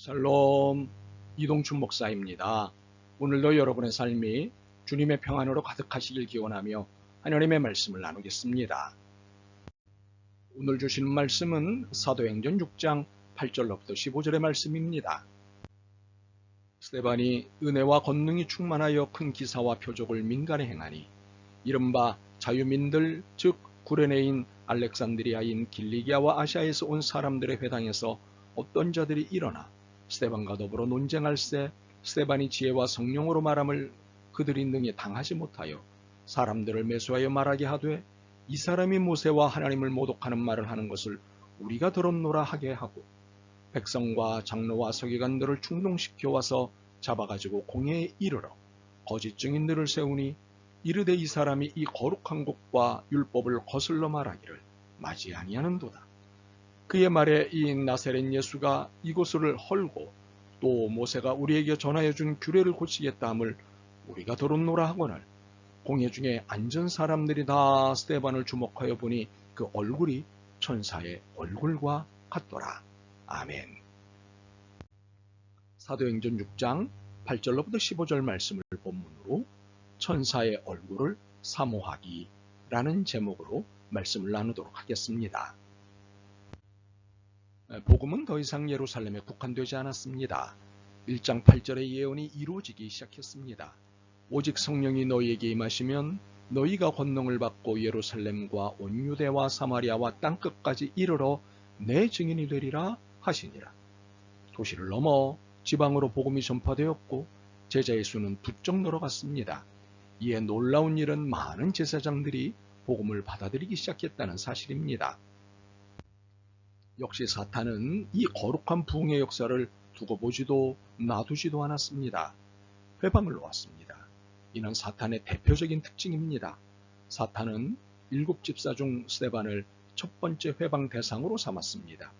샬롬, 이동춘 목사입니다. 오늘도 여러분의 삶이 주님의 평안으로 가득하시길 기원하며 하나님의 말씀을 나누겠습니다. 오늘 주시는 말씀은 사도행전 6장 8절로부터 15절의 말씀입니다. 스데반이 은혜와 권능이 충만하여 큰 기사와 표적을 민간에 행하니 이른바 자유민들 즉 구레네인 알렉산드리아인 길리기아와 아시아에서 온 사람들의 회당에서 어떤 자들이 일어나 스데반과 더불어 논쟁할세 스데반이 지혜와 성령으로 말함을 그들이 능히 당하지 못하여 사람들을 매수하여 말하게 하되 이 사람이 모세와 하나님을 모독하는 말을 하는 것을 우리가 들었노라 하게 하고 백성과 장로와 서기관들을 충동시켜 와서 잡아가지고 공회에 이르러 거짓 증인들을 세우니 이르되 이 사람이 이 거룩한 곳과 율법을 거슬러 말하기를 맞이 아니하는도다. 그의 말에 이 나사렛 예수가 이곳을 헐고 또 모세가 우리에게 전하여 준 규례를 고치겠다 함을 우리가 들었노라 하거늘 공회 중에 앉은 사람들이 다 스데반을 주목하여 보니 그 얼굴이 천사의 얼굴과 같더라. 아멘. 사도행전 6장 8절로부터 15절 말씀을 본문으로 천사의 얼굴을 사모하기라는 제목으로 말씀을 나누도록 하겠습니다. 복음은 더 이상 예루살렘에 국한되지 않았습니다. 1장 8절의 예언이 이루어지기 시작했습니다. 오직 성령이 너희에게 임하시면 너희가 권능을 받고 예루살렘과 온 유대와 사마리아와 땅끝까지 이르러 내 증인이 되리라 하시니라. 도시를 넘어 지방으로 복음이 전파되었고 제자의 수는 부쩍 늘어갔습니다. 이에 놀라운 일은 많은 제사장들이 복음을 받아들이기 시작했다는 사실입니다. 역시 사탄은 이 거룩한 부흥의 역사를 두고 보지도 놔두지도 않았습니다. 회방을 놓았습니다. 이는 사탄의 대표적인 특징입니다. 사탄은 7집사 중 스데반을 첫 번째 회방 대상으로 삼았습니다.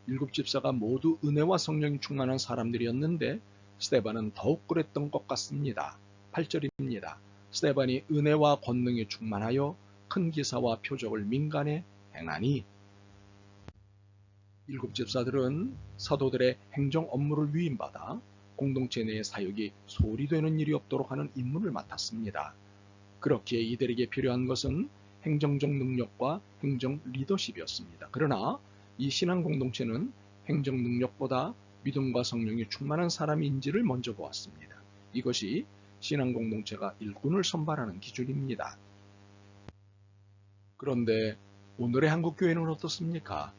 7집사가 모두 은혜와 성령이 충만한 사람들이었는데 스데반은 더욱 그랬던 것 같습니다. 8절입니다. 스데반이 은혜와 권능이 충만하여 큰 기사와 표적을 민간에 행하니 7집사들은 사도들의 행정 업무를 위임받아 공동체 내의 사역이 소홀히 되는 일이 없도록 하는 임무를 맡았습니다. 그렇기에 이들에게 필요한 것은 행정적 능력과 행정 리더십이었습니다. 그러나 이 신앙 공동체는 행정 능력보다 믿음과 성령이 충만한 사람인지를 먼저 보았습니다. 이것이 신앙 공동체가 일꾼을 선발하는 기준입니다. 그런데 오늘의 한국 교회는 어떻습니까?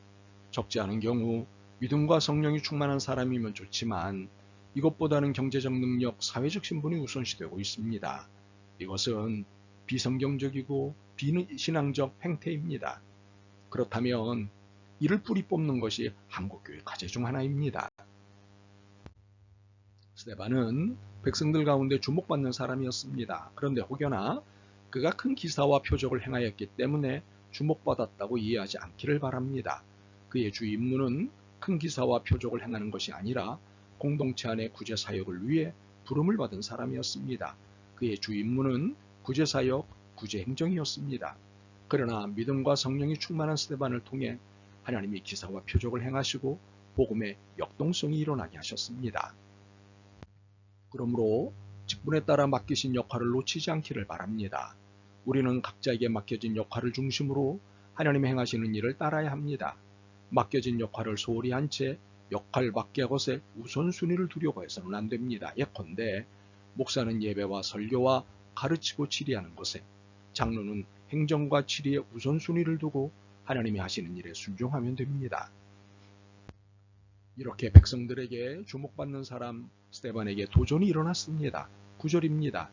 적지 않은 경우 믿음과 성령이 충만한 사람이면 좋지만 이것보다는 경제적 능력, 사회적 신분이 우선시되고 있습니다. 이것은 비성경적이고 비신앙적 행태입니다. 그렇다면 이를 뿌리 뽑는 것이 한국교회 과제 중 하나입니다. 스데반은 백성들 가운데 주목받는 사람이었습니다. 그런데 혹여나 그가 큰 기사와 표적을 행하였기 때문에 주목받았다고 이해하지 않기를 바랍니다. 그의 주 임무는 큰 기사와 표적을 행하는 것이 아니라 공동체 안의 구제사역을 위해 부름을 받은 사람이었습니다. 그의 주 임무는 구제사역, 구제행정이었습니다. 그러나 믿음과 성령이 충만한 스데반을 통해 하나님이 기사와 표적을 행하시고 복음의 역동성이 일어나게 하셨습니다. 그러므로 직분에 따라 맡기신 역할을 놓치지 않기를 바랍니다. 우리는 각자에게 맡겨진 역할을 중심으로 하나님이 행하시는 일을 따라야 합니다. 맡겨진 역할을 소홀히 한 채 역할 맡게 것에 우선순위를 두려고 해서는 안 됩니다. 예컨대 목사는 예배와 설교와 가르치고 치리하는 것에, 장로는 행정과 치리에 우선순위를 두고 하나님이 하시는 일에 순종하면 됩니다. 이렇게 백성들에게 주목받는 사람 스데반에게 도전이 일어났습니다. 9절입니다.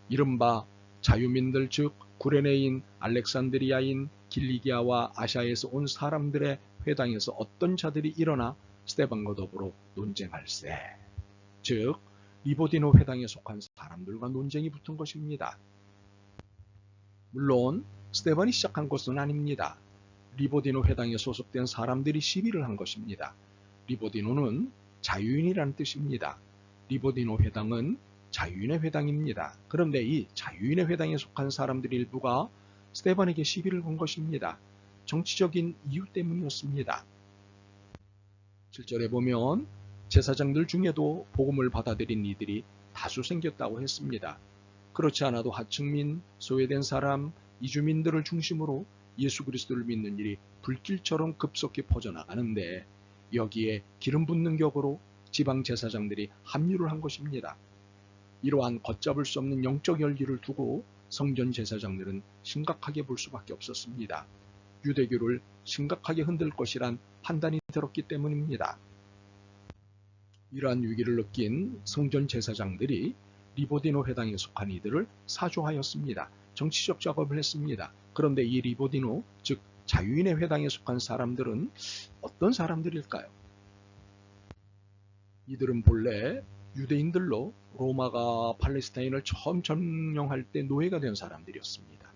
이른바 자유민들 즉 구레네인 알렉산드리아인 길리기아와 아시아에서 온 사람들의 회당에서 어떤 자들이 일어나 스데반과 더불어 논쟁할세. 즉 리보디노 회당에 속한 사람들과 논쟁이 붙은 것입니다. 물론 스데반이 시작한 것은 아닙니다. 리보디노 회당에 소속된 사람들이 시비를 한 것입니다. 리보디노는 자유인이라는 뜻입니다. 리보디노 회당은 자유인의 회당입니다. 그런데 이 자유인의 회당에 속한 사람들 일부가 스데반에게 시비를 건 것입니다. 정치적인 이유 때문이었습니다. 7절에 보면 제사장들 중에도 복음을 받아들인 이들이 다수 생겼다고 했습니다. 그렇지 않아도 하층민, 소외된 사람, 이주민들을 중심으로 예수 그리스도를 믿는 일이 불길처럼 급속히 퍼져나가는데 여기에 기름 붓는 격으로 지방 제사장들이 합류를 한 것입니다. 이러한 걷잡을 수 없는 영적 열기를 두고 성전 제사장들은 심각하게 볼 수밖에 없었습니다. 유대교를 심각하게 흔들 것이란 판단이 들었기 때문입니다. 이러한 위기를 느낀 성전 제사장들이 리보디노 회당에 속한 이들을 사조하였습니다. 정치적 작업을 했습니다. 그런데 이 리보디노, 즉 자유인의 회당에 속한 사람들은 어떤 사람들일까요? 이들은 본래 유대인들로 로마가 팔레스타인을 처음 점령할 때 노예가 된 사람들이었습니다.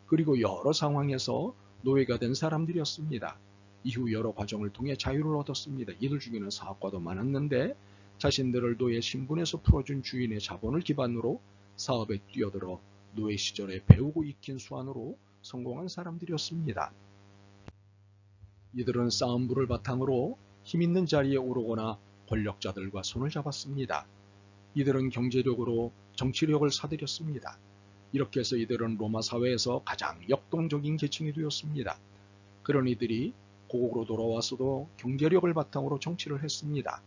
그리고 여러 상황에서 노예가 된 사람들이었습니다. 이후 여러 과정을 통해 자유를 얻었습니다. 이들 중에는 사업가도 많았는데 자신들을 노예 신분에서 풀어준 주인의 자본을 기반으로 사업에 뛰어들어 노예 시절에 배우고 익힌 수완으로 성공한 사람들이었습니다. 이들은 싸움부를 바탕으로 힘있는 자리에 오르거나 권력자들과 손을 잡았습니다. 이들은 경제력으로 정치력을 사들였습니다. 이렇게 해서 이들은 로마 사회에서 가장 역동적인 계층이 되었습니다. 그런 이들이 고국으로 돌아왔어도 경제력을 바탕으로 정치를 했습니다.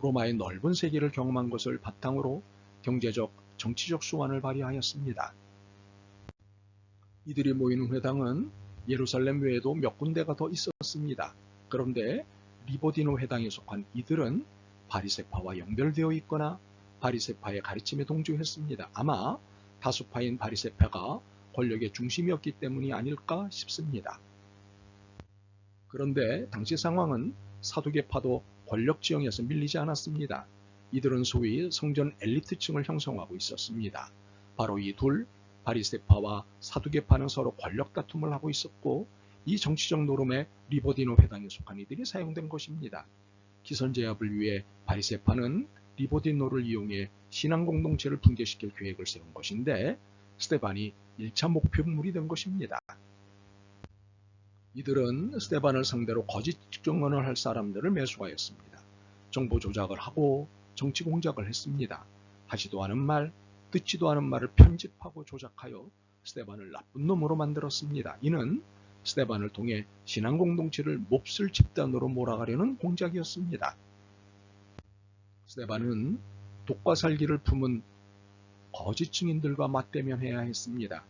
로마의 넓은 세계를 경험한 것을 바탕으로 경제적, 정치적 수완을 발휘하였습니다. 이들이 모이는 회당은 예루살렘 외에도 몇 군데가 더 있었습니다. 그런데 리보디노 회당에 속한 이들은 바리새파와 연결되어 있거나 바리새파의 가르침에 동조했습니다. 아마 다수파인 바리새파가 권력의 중심이었기 때문이 아닐까 싶습니다. 그런데 당시 상황은 사두개파도 권력 지형에서 밀리지 않았습니다. 이들은 소위 성전 엘리트층을 형성하고 있었습니다. 바로 이 둘, 바리새파와 사두개파는 서로 권력 다툼을 하고 있었고 이 정치적 노름에 리보디노 회당에 속한 이들이 사용된 것입니다. 기선제압을 위해 바리새파는 리보디노를 이용해 신앙 공동체를 붕괴시킬 계획을 세운 것인데 스데반이 1차 목표물이 된 것입니다. 이들은 스데반을 상대로 거짓 증언을 할 사람들을 매수하였습니다. 정보 조작을 하고 정치 공작을 했습니다. 하지도 않은 말, 듣지도 않은 말을 편집하고 조작하여 스데반을 나쁜 놈으로 만들었습니다. 이는 스데반을 통해 신앙 공동체를 몹쓸 집단으로 몰아가려는 공작이었습니다. 스데반은 독과 살기를 품은 거짓 증인들과 맞대면해야 했습니다.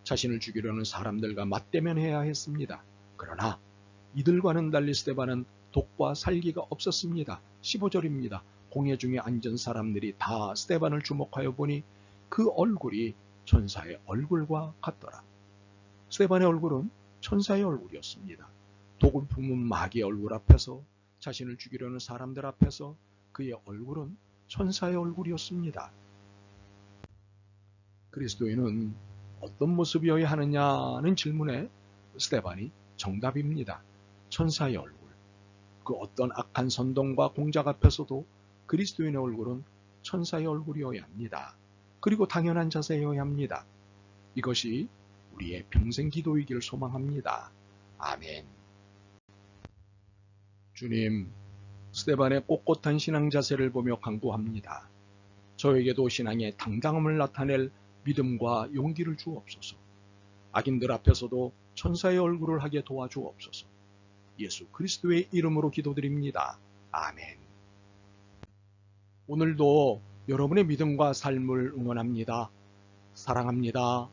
자신을 죽이려는 사람들과 맞대면해야 했습니다. 그러나 이들과는 달리 스데반은 독과 살기가 없었습니다. 15절입니다. 공회 중에 앉은 사람들이 다 스데반을 주목하여 보니 그 얼굴이 천사의 얼굴과 같더라. 스데반의 얼굴은 천사의 얼굴이었습니다. 독을 품은 마귀의 얼굴 앞에서, 자신을 죽이려는 사람들 앞에서 그의 얼굴은 천사의 얼굴이었습니다. 그리스도인은 어떤 모습이어야 하느냐는 질문에 스데반이 정답입니다. 천사의 얼굴. 그 어떤 악한 선동과 공작 앞에서도 그리스도인의 얼굴은 천사의 얼굴이어야 합니다. 그리고 당연한 자세여야 합니다. 이것이 우리의 평생 기도이길 소망합니다. 아멘. 주님, 스데반의 꼿꼿한 신앙 자세를 보며 간구합니다. 저에게도 신앙의 당당함을 나타낼 믿음과 용기를 주옵소서. 악인들 앞에서도 천사의 얼굴을 하게 도와주옵소서. 예수 그리스도의 이름으로 기도드립니다. 아멘. 오늘도 여러분의 믿음과 삶을 응원합니다. 사랑합니다.